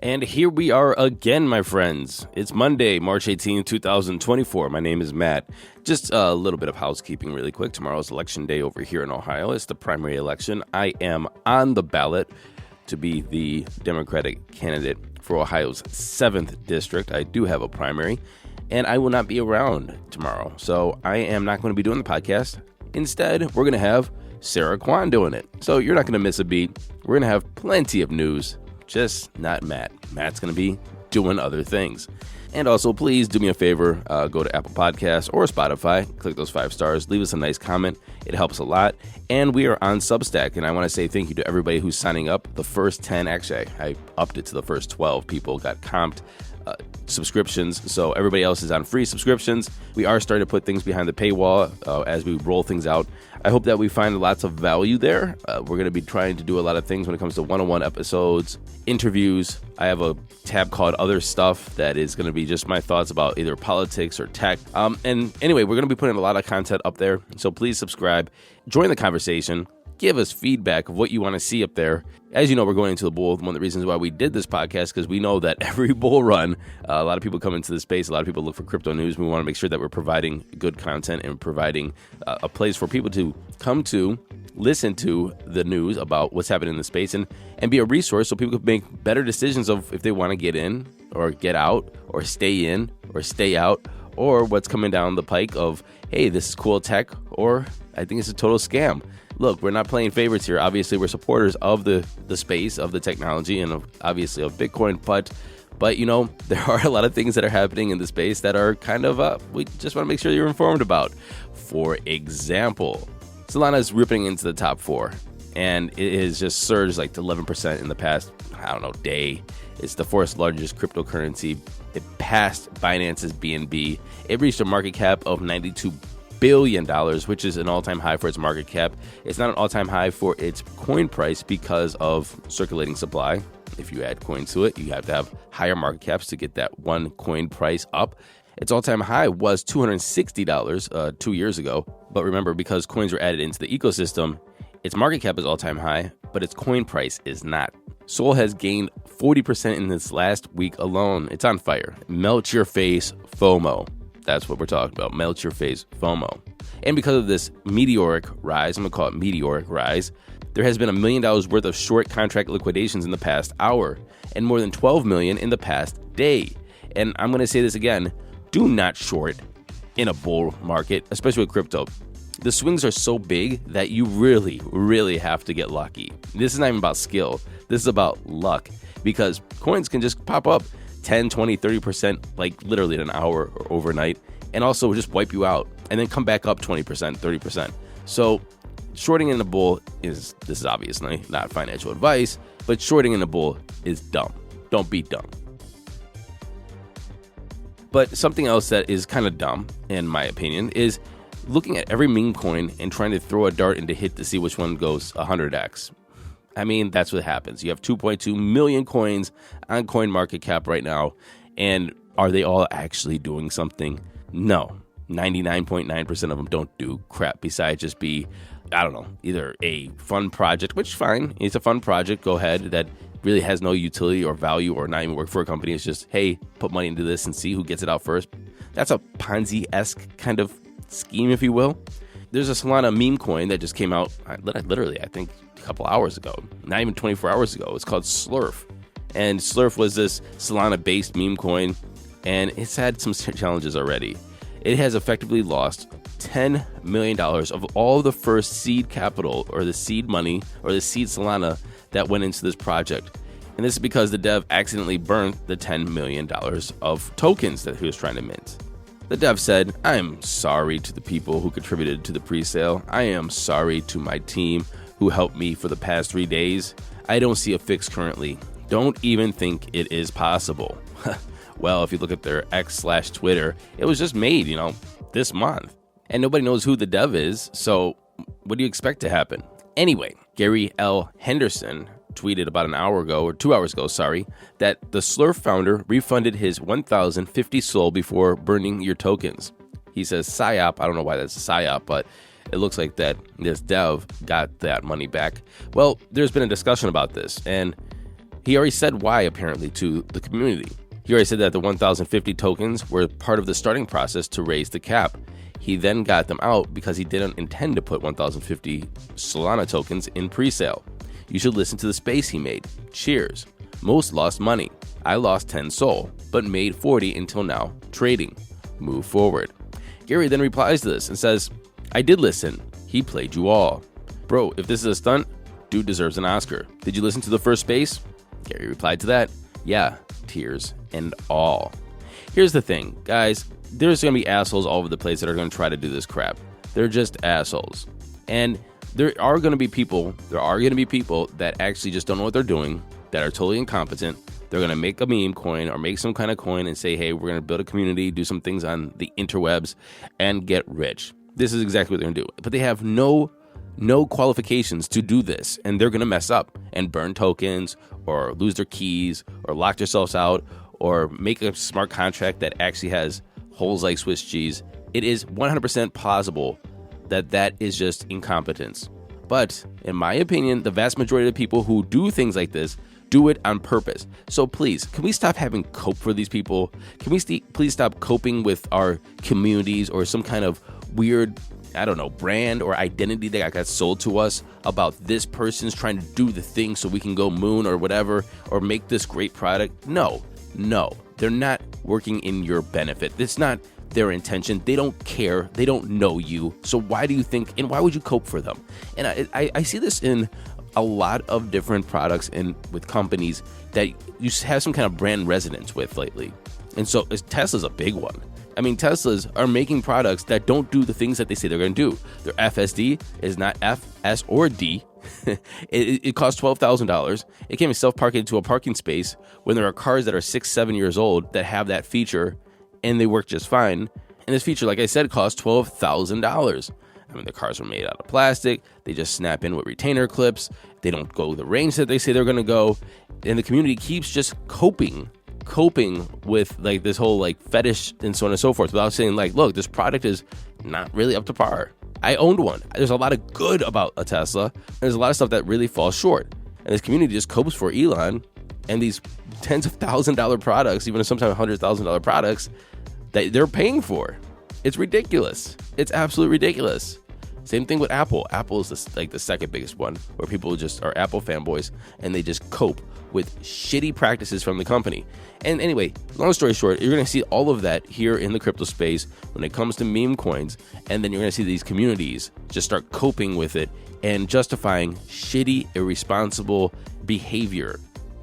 And here we are again, my friends. It's Monday, March 18, 2024. My name is Matt. Just a little bit of housekeeping really quick. Tomorrow's election day over here in Ohio. It's the primary election. I am on the ballot to be the Democratic candidate for Ohio's 7th district. I do have a primary, and I will not be around tomorrow. So I am not going to be doing the podcast. Instead, we're going to have Sarah Kwan doing it. So you're not going to miss a beat. We're going to have plenty of news. Just not Matt. Matt's going to be doing other things. And also, please do me a favor. Go to Apple Podcasts or Spotify. Click those 5 stars. Leave us a nice comment. It helps a lot. And we are on Substack. And I want to say thank you to everybody who's signing up. The first 10, actually, I upped it to the first 12 people got comped subscriptions. So everybody else is on free subscriptions. We are starting to put things behind the paywall as we roll things out. I hope that we find lots of value there. We're going to be trying to do a lot of things when it comes to one-on-one episodes, interviews. I have a tab called Other Stuff that is going to be just my thoughts about either politics or tech. And anyway, we're going to be putting a lot of content up there. So please subscribe, join the conversation, give us feedback of what you want to see up there. As you know, we're going into the bull. One of the reasons why we did this podcast, because we know that every bull run, a lot of people come into the space. A lot of people look for crypto news. We want to make sure that we're providing good content and providing a place for people to come to, listen to the news about what's happening in the space and be a resource so people can make better decisions of if they want to get in or get out or stay in or stay out, or what's coming down the pike of, hey, this is cool tech, or I think it's a total scam. Look, we're not playing favorites here. Obviously, we're supporters of the space, of the technology, and obviously of Bitcoin. But you know, there are a lot of things that are happening in the space that are kind of, we just want to make sure you're informed about. For example, Solana is ripping into the top 4, and it has just surged like to 11% in the past, day. It's the 4th largest cryptocurrency. It passed Binance's BNB. It reached a market cap of $92 billion, which is an all-time high for its market cap. It's not an all-time high for its coin price because of circulating supply. If you add coins to it, you have to have higher market caps to get that one coin price up. Its all-time high was $260 2 years ago. But remember, because coins were added into the ecosystem, its market cap is all-time high, but its coin price is not. Sol has gained 40% in this last week alone. It's on fire. Melt your face FOMO. That's what we're talking about. Melt your face FOMO. And because of this meteoric rise, I'm going to call it meteoric rise, there has been $1 million worth of short contract liquidations in the past hour and more than 12 million in the past day. And I'm going to say this again, do not short in a bull market, especially with crypto. The swings are so big that you really, really have to get lucky. This is not even about skill. This is about luck, because coins can just pop up 10, 20, 30%, like literally in an hour or overnight, and also just wipe you out and then come back up 20%, 30%. So shorting in the bull this is obviously not financial advice, but shorting in the bull is dumb. Don't be dumb. But something else that is kind of dumb, in my opinion, is looking at every meme coin and trying to throw a dart into hit to see which one goes 100x. I mean, that's what happens. You have 2.2 million coins on CoinMarketCap right now, and are they all actually doing something? No. 99.9% of them don't do crap besides just be, either a fun project, which fine, it's a fun project, go ahead, that really has no utility or value or not even work for a company. It's just, hey, put money into this and see who gets it out first. That's a Ponzi-esque kind of scheme, if you will. There's a Solana meme coin that just came out literally, I think, a couple hours ago, not even 24 hours ago. It's called Slerf. And Slerf was this Solana-based meme coin, and it's had some challenges already. It has effectively lost $10 million of all the first seed capital, or the seed money, or the seed Solana that went into this project. And this is because the dev accidentally burned the $10 million of tokens that he was trying to mint. The dev said, "I am sorry to the people who contributed to the presale. I am sorry to my team who helped me for the past 3 days. I don't see a fix currently. Don't even think it is possible." Well, if you look at their X/Twitter, it was just made, this month. And nobody knows who the dev is, so what do you expect to happen? Anyway, Gary L. Henderson tweeted about an hour ago, or 2 hours ago, that the Slerf founder refunded his 1,050 SOL before burning your tokens. He says PSYOP. I don't know why that's a PSYOP, but it looks like that this dev got that money back. Well, there's been a discussion about this, and He already said why, apparently, to the community. He already said that the 1,050 tokens were part of the starting process to raise the cap. He then got them out because he didn't intend to put 1,050 Solana tokens in presale. You should listen to the space he made. Cheers. Most lost money. I lost 10 Sol, but made 40 until now, trading. Move forward. Gary then replies to this and says, I did listen. He played you all. Bro, if this is a stunt, dude deserves an Oscar. Did you listen to the first space? Gary replied to that, yeah, tears and all. Here's the thing, guys. There's going to be assholes all over the place that are going to try to do this crap. They're just assholes. And there are going to be people that actually just don't know what they're doing, that are totally incompetent. They're going to make a meme coin or make some kind of coin and say, hey, we're going to build a community, do some things on the interwebs, and get rich. This is exactly what they're going to do. But they have no qualifications to do this, and they're going to mess up and burn tokens or lose their keys or lock themselves out or make a smart contract that actually has holes like Swiss cheese. It is 100% plausible that is just incompetence. But in my opinion, the vast majority of people who do things like this do it on purpose. So please, can we stop having cope for these people? Can we please stop coping with our communities or some kind of weird, I don't know, brand or identity that got sold to us about this person's trying to do the thing so we can go moon or whatever, or make this great product? No, they're not working in your benefit. It's not their intention. They don't care. They don't know you. So why do you think, and why would you cope for them? And I see this in a lot of different products and with companies that you have some kind of brand resonance with lately. And so Tesla's a big one. I mean, Teslas are making products that don't do the things that they say they're going to do. Their FSD is not F, S, or D. It costs $12,000. It can't even self-park into a parking space when there are cars that are 6-7 years old that have that feature and they work just fine. And this feature, like I said, costs $12,000. I mean, the cars are made out of plastic. They just snap in with retainer clips. They don't go the range that they say they're going to go. And the community keeps just coping with like this whole like fetish and so on and so forth without saying like, look, this product is not really up to par. I owned one. There's a lot of good about a Tesla. There's a lot of stuff that really falls short. And this community just copes for Elon and these tens of $1,000 products, even sometimes $100,000 products that they're paying for. It's ridiculous. It's absolutely ridiculous. Same thing with Apple. Apple is the second biggest one where people just are Apple fanboys and they just cope with shitty practices from the company. And anyway, long story short, you're going to see all of that here in the crypto space when it comes to meme coins. And then you're going to see these communities just start coping with it and justifying shitty, irresponsible behavior.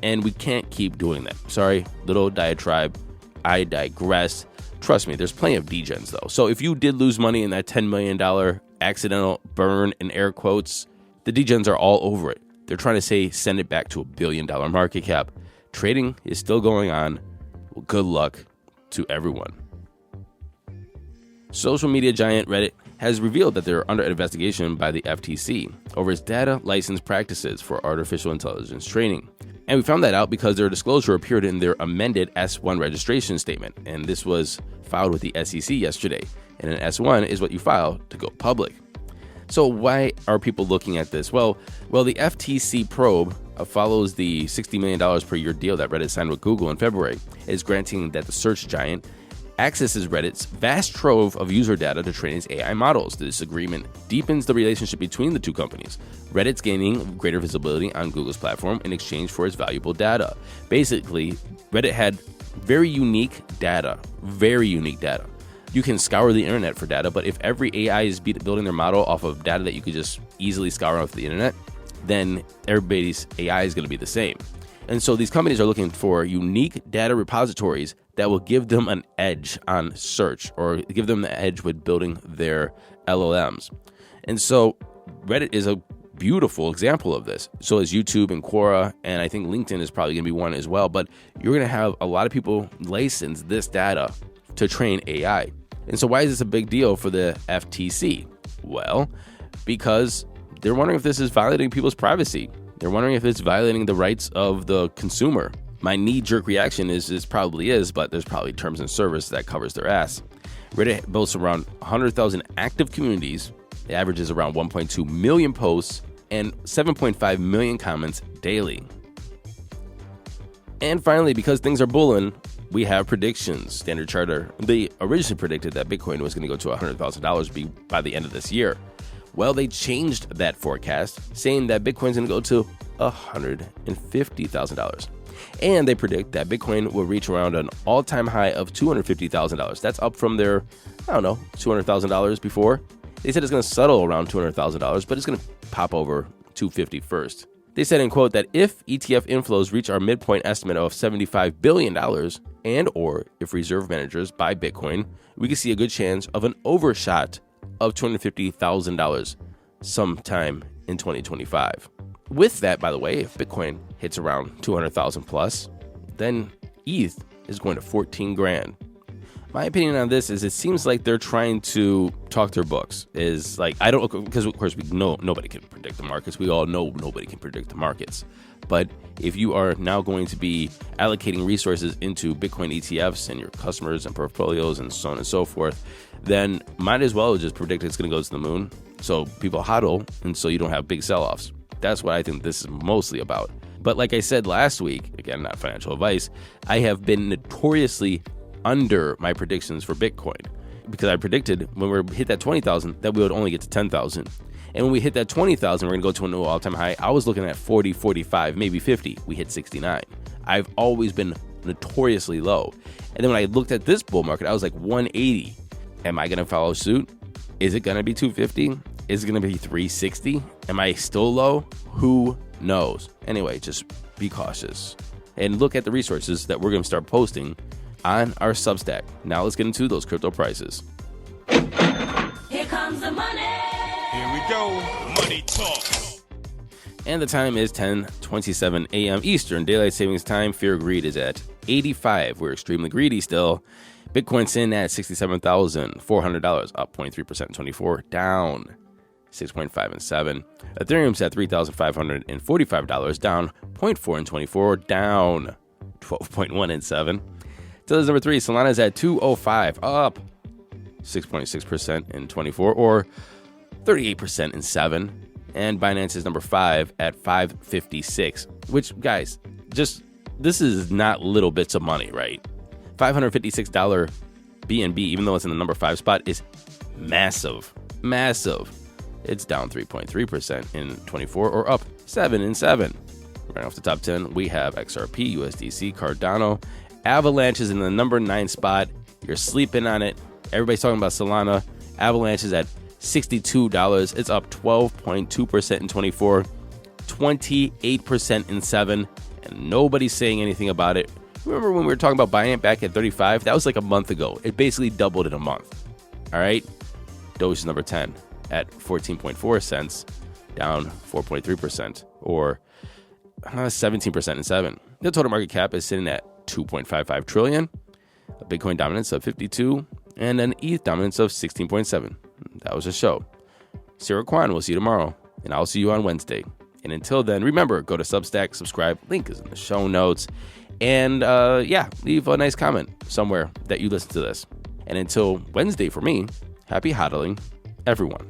And we can't keep doing that. Sorry, little diatribe. I digress. Trust me, there's plenty of degens though. So if you did lose money in that $10 million accidental burn in air quotes, the degens are all over it. They're trying to say send it back to $1 billion market cap. Trading is still going on. Well, good luck to everyone. Social media giant Reddit has revealed that they're under investigation by the FTC over its data license practices for artificial intelligence training. And we found that out because their disclosure appeared in their amended S1 registration statement, and this was filed with the SEC yesterday. And an S1 is what you file to go public. So why are people looking at this? Well, the FTC probe follows the $60 million per year deal that Reddit signed with Google in February. It is granting that the search giant accesses Reddit's vast trove of user data to train its AI models. This agreement deepens the relationship between the two companies. Reddit's gaining greater visibility on Google's platform in exchange for its valuable data. Basically, Reddit had very unique data. You can scour the internet for data, but if every AI is building their model off of data that you could just easily scour off the internet, then everybody's AI is going to be the same. And so these companies are looking for unique data repositories that will give them an edge on search or give them the edge with building their LLMs. And so Reddit is a beautiful example of this. So is YouTube and Quora, and I think LinkedIn is probably going to be one as well. But you're going to have a lot of people license this data to train AI. And so why is this a big deal for the FTC? Well, because they're wondering if this is violating people's privacy. They're wondering if it's violating the rights of the consumer. My knee-jerk reaction is probably is, but there's probably terms and service that covers their ass. Reddit boasts around 100,000 active communities. It averages around 1.2 million posts and 7.5 million comments daily. And finally, because things are bulling, we have predictions. Standard Charter, they originally predicted that Bitcoin was going to go to $100,000 by the end of this year. Well, they changed that forecast, saying that Bitcoin's going to go to $150,000. And they predict that Bitcoin will reach around an all-time high of $250,000. That's up from their, $200,000 before. They said it's going to settle around $200,000, but it's going to pop over $250,000 first. They said in quote that if ETF inflows reach our midpoint estimate of $75 billion and or if reserve managers buy Bitcoin, we could see a good chance of an overshot of $250,000 sometime in 2025. With that, by the way, if Bitcoin hits around 200,000 plus, then ETH is going to 14 grand. My opinion on this is it seems like they're trying to talk their books. Is like, I don't, because of course we know nobody can predict the markets. We all know nobody can predict the markets. But if you are now going to be allocating resources into Bitcoin ETFs and your customers and portfolios and so on and so forth, then might as well just predict it's going to go to the moon. So people hodl and so you don't have big sell-offs. That's what I think this is mostly about. But like I said last week, again, not financial advice, I have been notoriously under my predictions for Bitcoin because I predicted when we hit that 20,000 that we would only get to 10,000. And when we hit that 20,000, we're going to go to a new all-time high. I was looking at 40, 45, maybe 50. We hit 69. I've always been notoriously low. And then when I looked at this bull market, I was like 180. Am I going to follow suit? Is it going to be 250? Is it going to be 360? Am I still low? Who knows? Anyway, just be cautious and look at the resources that we're going to start posting on our Substack. Now let's get into those crypto prices. Here comes the money. Here we go. Money talk. And the time is 10:27 a.m. Eastern Daylight Savings Time. Fear of greed is at 85. We're extremely greedy still. Bitcoin's in at $67,400, up 0.3% in 24, down 6.5 and 7. Ethereum's at $3,545, down 0.4 and 24, down 12.1 and 7. Tether's number 3, Solana's at 205, up 6.6% in 24, or 38% in 7. And Binance is number 5 at 556, which, guys, just this is not little bits of money, right? $556 BNB, even though it's in the number 5 spot, is massive. It's down 3.3% in 24, or up 7 in 7. Right off the top 10, we have XRP, USDC, Cardano. Avalanche is in the number 9 spot. You're sleeping on it. Everybody's talking about Solana. Avalanche is at $62. It's up 12.2% in 24, 28% in 7, and nobody's saying anything about it. Remember when we were talking about buying it back at 35? That was like a month ago. It basically doubled in a month. All right? Doge is number 10 at 14.4 cents, down 4.3%, or 17% in 7. The total market cap is sitting at 2.55 trillion, a Bitcoin dominance of 52, and an ETH dominance of 16.7. That was a show. Sarah Kwan, we'll see you tomorrow, and I'll see you on Wednesday. And until then, remember, go to Substack, subscribe, link is in the show notes, and leave a nice comment somewhere that you listen to this. And until Wednesday for me, happy hodling, everyone.